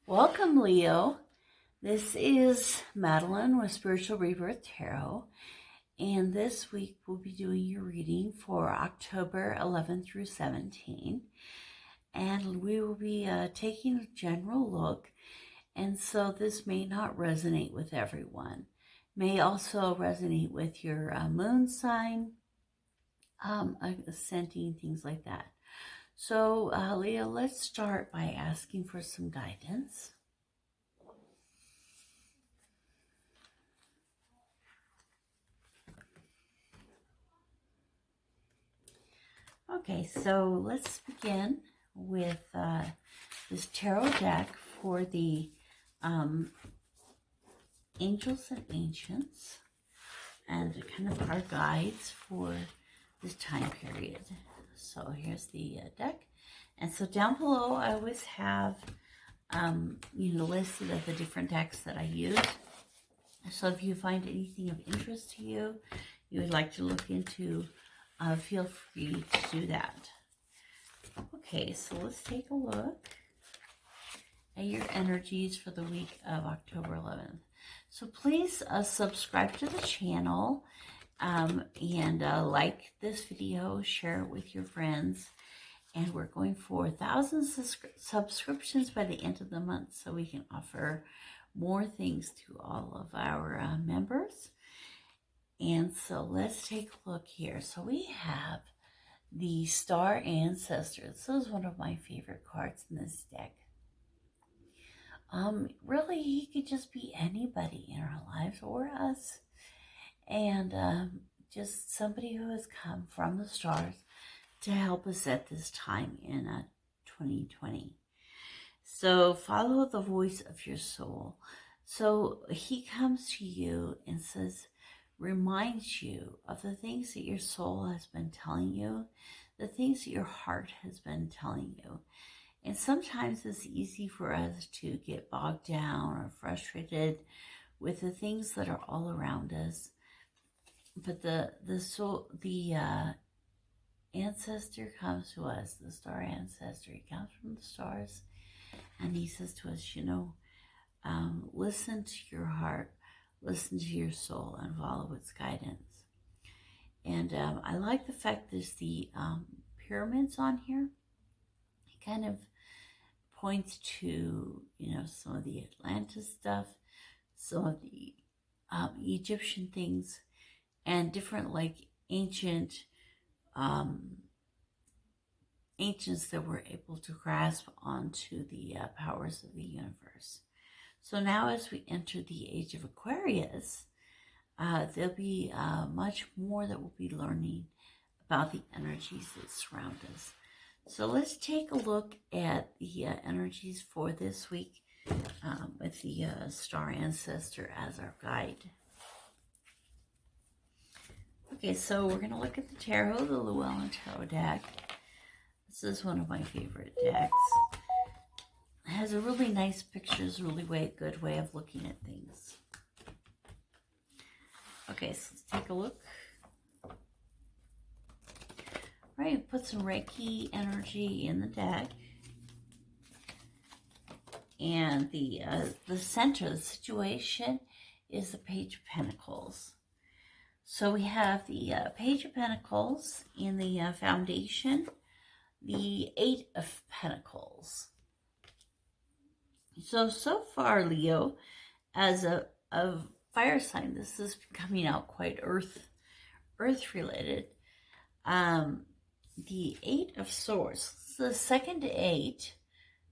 Welcome, Leo. This is Madelyn with Spiritual Rebirth Tarot, and this week we'll be doing your reading for October 11 through 17, and we will be taking a general look, and so this may not resonate with everyone. May also resonate with your moon sign, ascending, things like that. So, Leo, let's start by asking for some guidance. Okay, so let's begin with this tarot deck for the Angels and Ancients, and kind of our guides for this time period. So here's the deck, and so down below I always have listed of the different decks that I use. So if you find anything of interest to you, you would like to look into, feel free to do that. Okay, so let's take a look at your energies for the week of October 11th. So please subscribe to the channel and like this video, share it with your friends. And we're going for 1,000 subscriptions by the end of the month so we can offer more things to all of our members. And so let's take a look here. So we have the Star Ancestor. This is one of my favorite cards in this deck. Really, he could just be anybody in our lives or us. And just somebody who has come from the stars to help us at this time in 2020. So follow the voice of your soul. So he comes to you and says, reminds you of the things that your soul has been telling you, the things that your heart has been telling you. And sometimes it's easy for us to get bogged down or frustrated with the things that are all around us. But the ancestor comes to us, the Star Ancestor. He comes from the stars, and he says to us, listen to your heart, listen to your soul, and follow its guidance. And I like the fact there's the pyramids on here. It kind of points to, some of the Atlantis stuff, some of the Egyptian things, and different ancients that were able to grasp onto the powers of the universe. So now as we enter the age of Aquarius, there'll be much more that we'll be learning about the energies that surround us. So let's take a look at the energies for this week with the Star Ancestor as our guide. Okay, so we're going to look at the tarot, the Llewellyn Tarot deck. This is one of my favorite decks. It has a really nice pictures, really good way of looking at things. Okay, so let's take a look. All right, put some Reiki energy in the deck. And the center of the situation is the Page of Pentacles. So we have the Page of Pentacles in the foundation, the Eight of Pentacles. So far, Leo, as a fire sign, this is coming out quite earth related. The Eight of Swords, the second eight,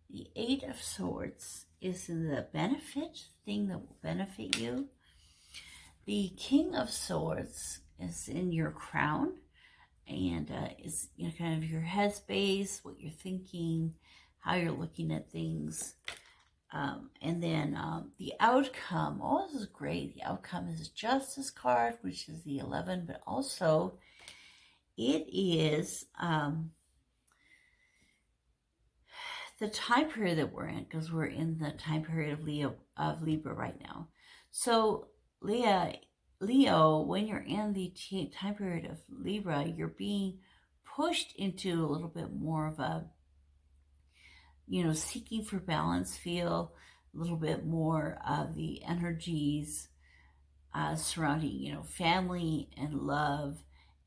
the Eight of Swords is in the benefit, thing that will benefit you. The King of Swords is in your crown, and is kind of your headspace, what you're thinking, how you're looking at things. And then the outcome, this is great. The outcome is Justice card, which is the 11, but also it is the time period that we're in, because we're in the time period of Libra right now. So Leo, when you're in the time period of Libra, you're being pushed into a little bit more of you know, seeking for balance, feel a little bit more of the energies surrounding, you know, family and love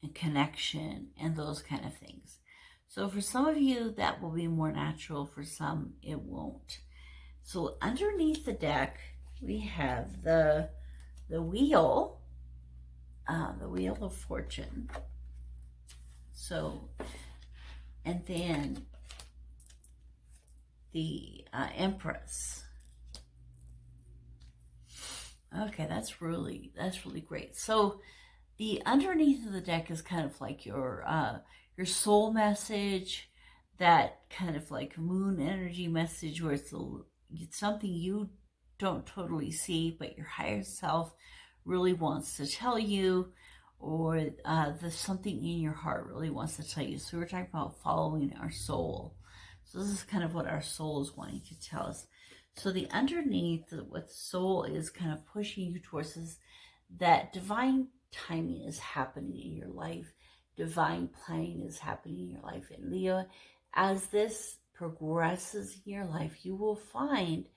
and connection and those kind of things. So for some of you, that will be more natural. For some, it won't. So underneath the deck, we have the wheel of fortune. So, and then the Empress. Okay, that's really great. So the underneath of the deck is kind of like your soul message, that kind of like moon energy message, where it's something you don't totally see, but your higher self really wants to tell you, or there's something in your heart really wants to tell you. So we're talking about following our soul. So this is kind of what our soul is wanting to tell us. So the underneath, what the soul is kind of pushing you towards, is that divine timing is happening in your life. Divine planning is happening in your life. And Leo, as this progresses in your life, you will find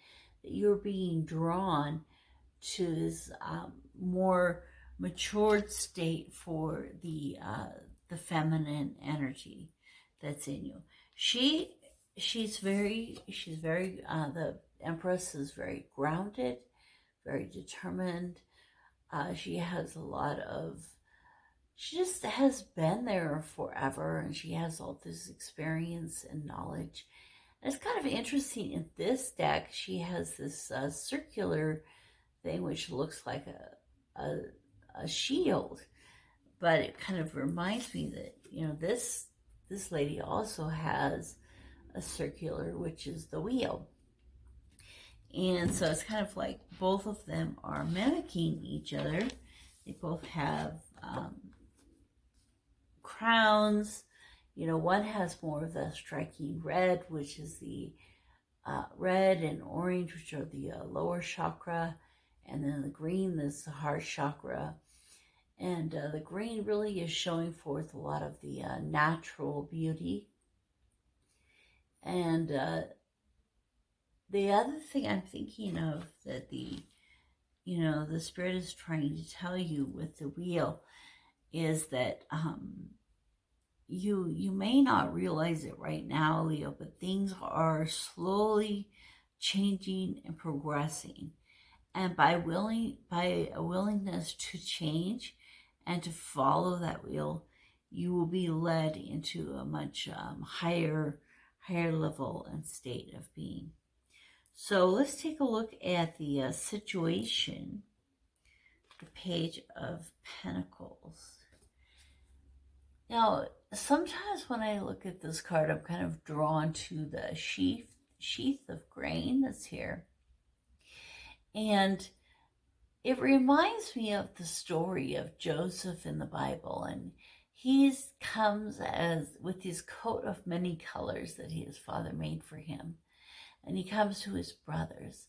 that you're being drawn to this more matured state for the feminine energy that's in you. She's very the Empress is very grounded, very determined. She has a lot of, she just has been there forever, and she has all this experience and knowledge. And it's kind of interesting, in this deck, she has this circular thing which looks like a shield, but it kind of reminds me that, you know, this lady also has a circular, which is the wheel. And so it's kind of like both of them are mimicking each other. They both have crowns. You know, one has more of the striking red, which is the red and orange, which are the lower chakra. And then the green is the heart chakra. And the green really is showing forth a lot of the natural beauty. And the other thing I'm thinking of that the Spirit is trying to tell you with the wheel is that you may not realize it right now, Leo, but things are slowly changing and progressing. And by a willingness to change and to follow that wheel, you will be led into a much higher level and state of being. So let's take a look at the situation, the Page of Pentacles. Now, sometimes when I look at this card, I'm kind of drawn to the sheath of grain that's here. And it reminds me of the story of Joseph in the Bible. And he comes with his coat of many colors that his father made for him. And he comes to his brothers,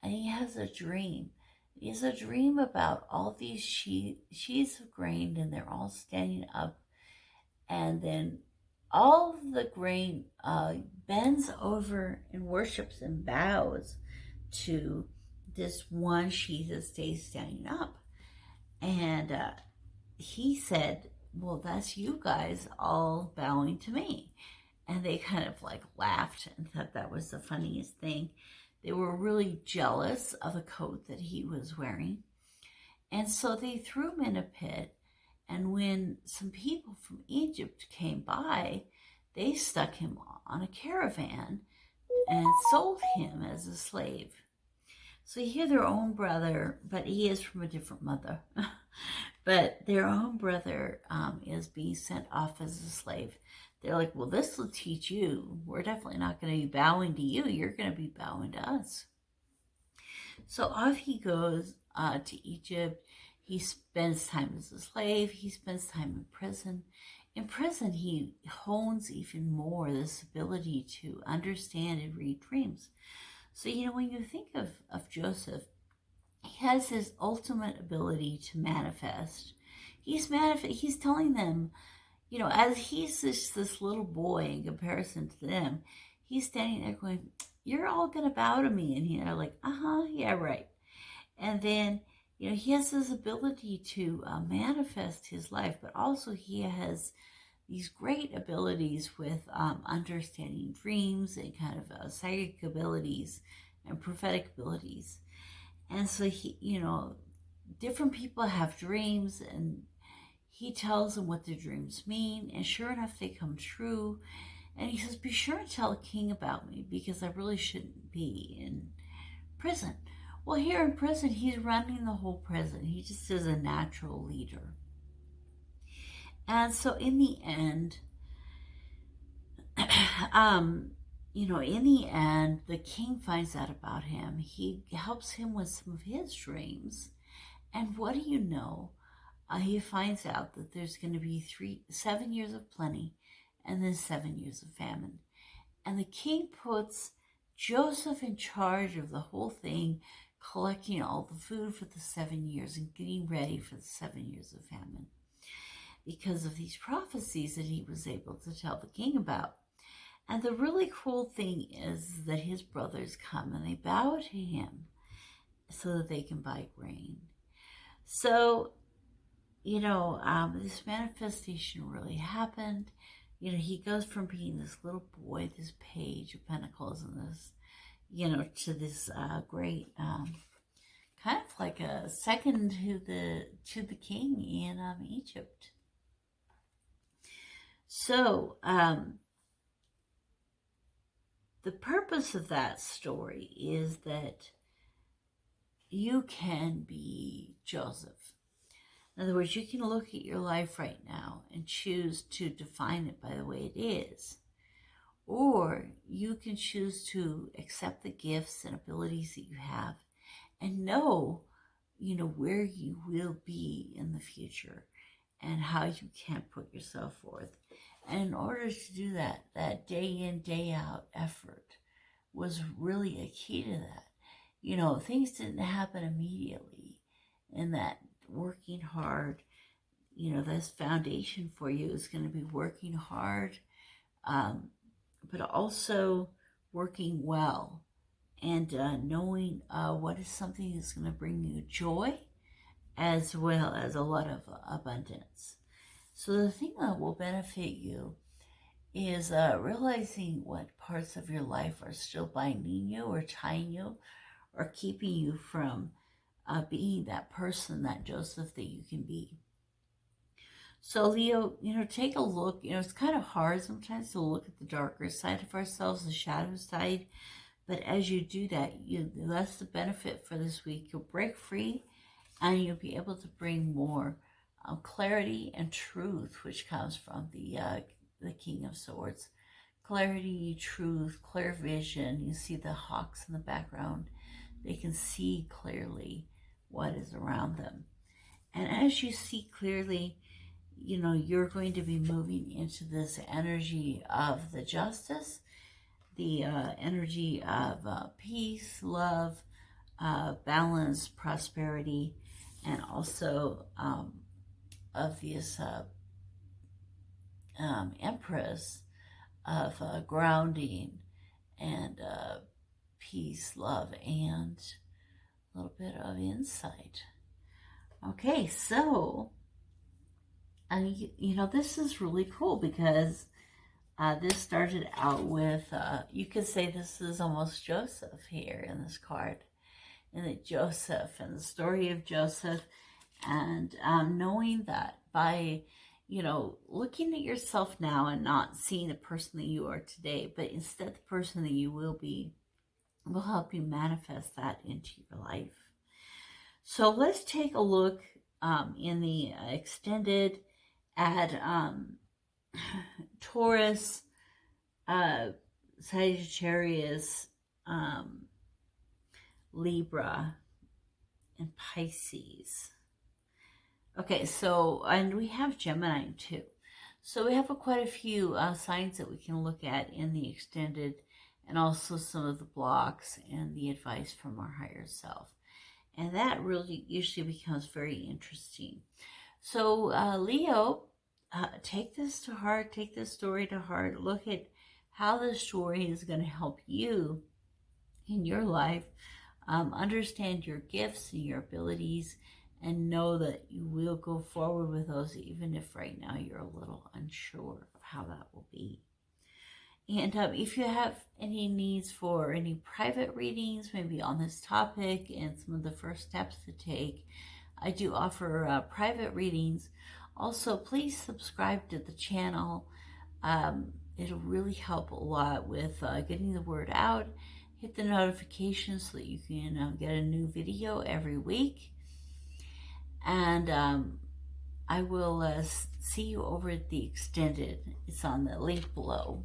and he has a dream. He has a dream about all these sheaves of grain, and they're all standing up. And then all of the grain bends over and worships and bows to this one sheath that stays standing up. And he said, well, that's you guys all bowing to me. And they kind of like laughed and thought that was the funniest thing. They were really jealous of the coat that he was wearing. And so they threw him in a pit. And when some people from Egypt came by, they stuck him on a caravan and sold him as a slave. So you hear their own brother, but he is from a different mother. But their own brother is being sent off as a slave. They're like, well, this will teach you. We're definitely not going to be bowing to you. You're going to be bowing to us. So off he goes to Egypt. He spends time as a slave. He spends time in prison. In prison, he hones even more this ability to understand and read dreams. So, you know, when you think of Joseph, he has his ultimate ability to manifest. He's telling them, you know, as he's this little boy in comparison to them, he's standing there going, you're all going to bow to me. And they're like, yeah, right. And then, he has this ability to manifest his life, but also he has these great abilities with understanding dreams and kind of psychic abilities and prophetic abilities. And so he, different people have dreams, and he tells them what their dreams mean, and sure enough, they come true. And he says, be sure to tell the king about me, because I really shouldn't be in prison. Well, here in prison, he's running the whole prison. He just is a natural leader. And so in the end, in the end, the king finds out about him. He helps him with some of his dreams. And what do you know? He finds out that there's going to be 7 years of plenty and then 7 years of famine. And the king puts Joseph in charge of the whole thing, collecting all the food for the 7 years and getting ready for the 7 years of famine, because of these prophecies that he was able to tell the king about. And the really cool thing is that his brothers come and they bow to him so that they can buy grain. So, this manifestation really happened. He goes from being this little boy, this page of pentacles, and this, to this great, kind of like a second to the king in Egypt. So, the purpose of that story is that you can be Joseph. In other words, you can look at your life right now and choose to define it by the way it is. Or you can choose to accept the gifts and abilities that you have and know, where you will be in the future and how you can put yourself forth. And in order to do that, that day in, day out effort was really a key to that. Things didn't happen immediately, and that working hard, this foundation for you is going to be working hard, but also working well and knowing what is something that's going to bring you joy as well as a lot of abundance. So the thing that will benefit you is realizing what parts of your life are still binding you or tying you or keeping you from being that person, that Joseph that you can be. So Leo, take a look. It's kind of hard sometimes to look at the darker side of ourselves, the shadow side. But as you do that, that's the benefit for this week. You'll break free and you'll be able to bring more clarity and truth, which comes from the King of Swords. Clarity, truth, clear vision. You see the hawks in the background. They can see clearly what is around them. And as you see clearly, you're going to be moving into this energy of the justice, the energy of peace, love, balance, prosperity, and also of this Empress of grounding and peace, love, and a little bit of insight. Okay, so, this is really cool because this started out with, you could say this is almost Joseph here in this card. And that Joseph and the story of Joseph, and knowing that by, looking at yourself now and not seeing the person that you are today, but instead the person that you will be, will help you manifest that into your life. So let's take a look in the extended at Taurus, Sagittarius, Libra, and Pisces. Okay, so, and we have Gemini too. So we have quite a few signs that we can look at in the extended, and also some of the blocks and the advice from our higher self. And that really usually becomes very interesting. So Leo, take this to heart, take this story to heart. Look at how the story is going to help you in your life understand your gifts and your abilities, and know that you will go forward with those, even if right now you're a little unsure of how that will be. And if you have any needs for any private readings, maybe on this topic and some of the first steps to take, I do offer private readings. Also, please subscribe to the channel. It'll really help a lot with getting the word out. Hit the notifications so that you can get a new video every week. And I will see you over at the extended. It's on the link below.